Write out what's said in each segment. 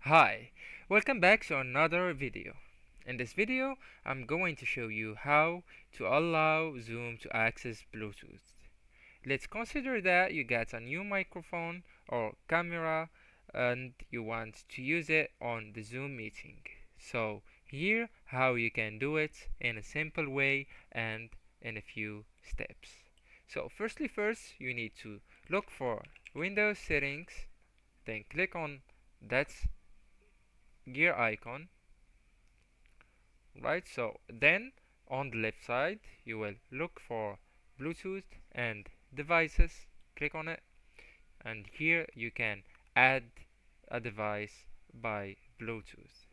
Hi, welcome back to another video. In this video, I'm going to show you how to allow Zoom to access Bluetooth. Let's consider that you got a new microphone or camera and you want to use it on the Zoom meeting. So here how you can do it in a simple way and in a few steps. So first you need to look for Windows settings, then click on that gear icon, right? So then on the left side you will look for Bluetooth and devices, click on it, and here you can add a device by Bluetooth.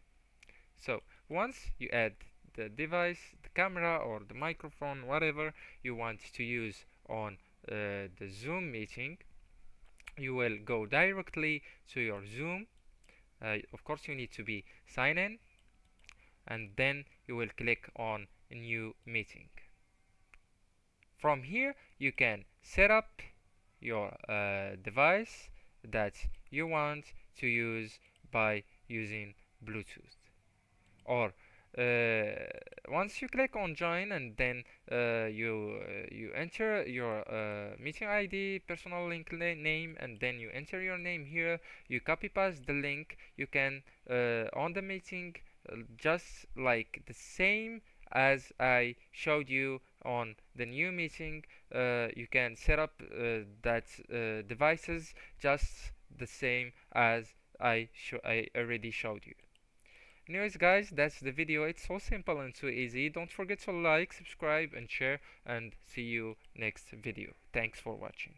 So once you add the device, the camera or the microphone, whatever you want to use on the Zoom meeting, you will go directly to your Zoom. Of course you need to be sign in, and then you will click on a new meeting. From here you can set up your device that you want to use by using Bluetooth, or once you click on join and then you enter your meeting ID, personal link name, and then you enter your name here, you copy paste the link, you can on the meeting, just like the same as I showed you on the new meeting, you can set up that devices just the same as I already showed you. Anyways, guys, that's the video. It's so simple and so easy. Don't forget to like, subscribe, and share, and see you next video. Thanks for watching.